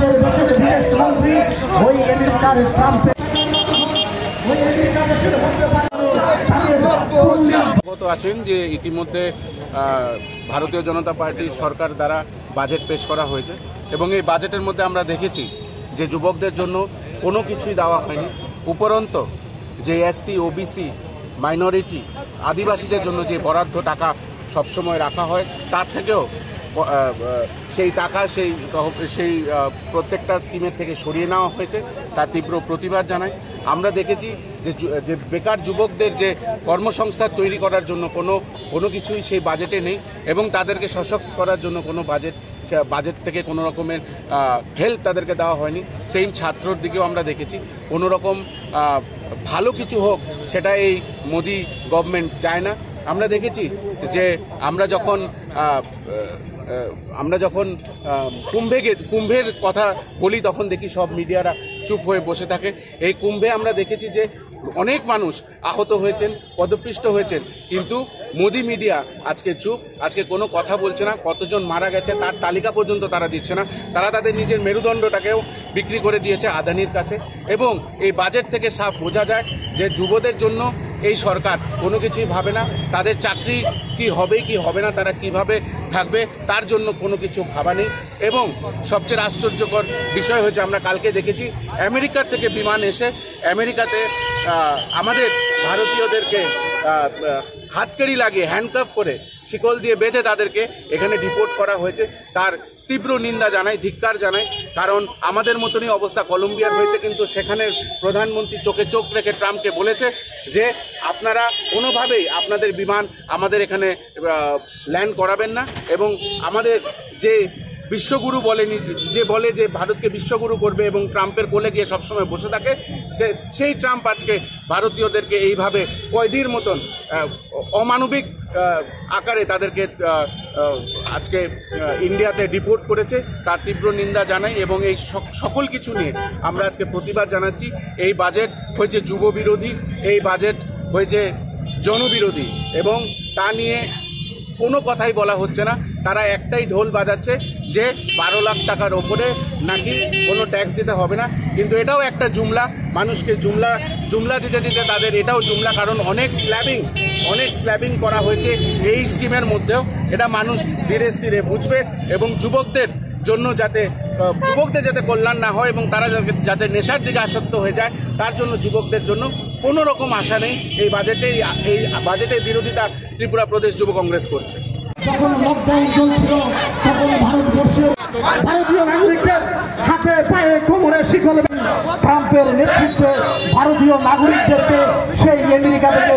আমাদের দেশের বিদেশমন্ত্রী ওই আমেরিকার ট্রাম্পের অবগত আছেন যে ইতিমধ্যে ভারতীয় জনতা পার্টির সরকার দ্বারা বাজেট পেশ করা হয়েছে এবং এই বাজেটের মধ্যে আমরা দেখেছি যে যুবকদের জন্য কোনো কিছুই দেওয়া হয়নি। উপরন্ত যে এসটি, ওবিসি, মাইনরিটি, আদিবাসীদের জন্য যে বরাদ্দ টাকা সবসময় রাখা হয় তার থেকেও সেই টাকা সেই প্রত্যেকটা স্কিমের থেকে সরিয়ে নেওয়া হয়েছে, তার তীব্র প্রতিবাদ জানাই। আমরা দেখেছি যে বেকার যুবকদের যে কর্মসংস্থান তৈরি করার জন্য কোনো কিছুই সেই বাজেটে নেই এবং তাদেরকে সশক্ত করার জন্য কোনো বাজেট থেকে কোনো রকমের হেল্প তাদেরকে দেওয়া হয়নি। সেই ছাত্রর দিকেও আমরা দেখেছি কোনো রকম ভালো কিছু হোক সেটা এই মোদি গভর্নমেন্ট চায় না। আমরা দেখেছি যে আমরা যখন কুম্ভের কথা বলি তখন দেখি সব মিডিয়ারা চুপ হয়ে বসে থাকে। এই কুম্ভে আমরা দেখেছি যে অনেক মানুষ আহত হয়েছেন, পদপিষ্ট হয়েছেন, কিন্তু মোদি মিডিয়া আজকে চুপ, আজকে কোনো কথা বলছে না। কতজন মারা গেছে তার তালিকা পর্যন্ত তারা দিচ্ছে না। তারা তাদের নিজের মেরুদণ্ডটাকেও বিক্রি করে দিয়েছে আদানির কাছে। এবং এই বাজেট থেকে সাফ বোঝা যায় যে যুবদের জন্য এই সরকার কোনো কিছুই ভাবে না। তাদের চাকরি কি হবে কি হবে না, তারা কিভাবে থাকবে তার জন্য কোনো কিছু ভাবা নেই। এবং সবচেয়ে আশ্চর্যকর বিষয় হয়েছে আমরা কালকে দেখেছি আমেরিকা থেকে বিমান এসে আমেরিকাতে আমাদের ভারতীয়দেরকে হাতকড়ি লাগিয়ে হ্যান্ডকাফ করে শিকল দিয়ে বেঁধে তাদেরকে এখানে ডিপোর্ট করা হয়েছে। তার তীব্র নিন্দা জানাই, ধিক্কার জানাই। কারণ আমাদের মতনই অবস্থা কলম্বিয়ার হয়েছে, কিন্তু সেখানে প্রধানমন্ত্রী চোখে চোখ রেখে ট্রাম্পকে বলেছে যে আপনারা কোনোভাবেই আপনাদের বিমান আমাদের এখানে ল্যান্ড করাবেন না। এবং আমাদের যে বিশ্বগুরু বলে যে ভারতকে বিশ্বগুরু করবে এবং ট্রাম্পের কোলে গিয়ে সবসময় বসে থাকে, সেই ট্রাম্প আজকে ভারতীয়দেরকে এইভাবে কয়েদির মতন অমানবিক আকারে তাদেরকে আজকে ইন্ডিয়াতে ডিপোর্ট করেছে। তার তীব্র নিন্দা জানাই এবং এই সকল কিছু নিয়ে আমরা আজকে প্রতিবাদ জানাচ্ছি। এই বাজেট হয়েছে যুব বিরোধী, এই বাজেট হয়েছে জনবিরোধী এবং তা নিয়ে কোনো কথাই বলা হচ্ছে না। তারা একটাই ঢোল বাজাচ্ছে যে 12 লাখ টাকার ওপরে নাকি কোনো ট্যাক্স দিতে হবে না। কিন্তু এটাও একটা জুমলা, মানুষকে জুমলা দিতে দিতে তাদের এটাও জুমলা। কারণ অনেক স্ল্যাবিং করা হয়েছে এই স্কিমের মধ্যেও। এটা মানুষ ধীরে ধীরে বুঝবে এবং যুবকদের যাতে কল্যাণ না হয় এবং তারা যাতে নেশার দিকে আসক্ত হয়ে যায় তার জন্য যুবকদের জন্য কোনো রকম আশা নেই। এই বাজেটের বিরোধিতা ত্রিপুরা প্রদেশ যুব কংগ্রেস করছে। যখন লকডাউন চলছিল তখন ভারতবর্ষের ভারতীয় নাগরিকদের হাতে পায়ে কোমরে শিকল ট্রাম্পের নেতৃত্বে ভারতীয় নাগরিকদেরকে সেই আমেরিকা থেকে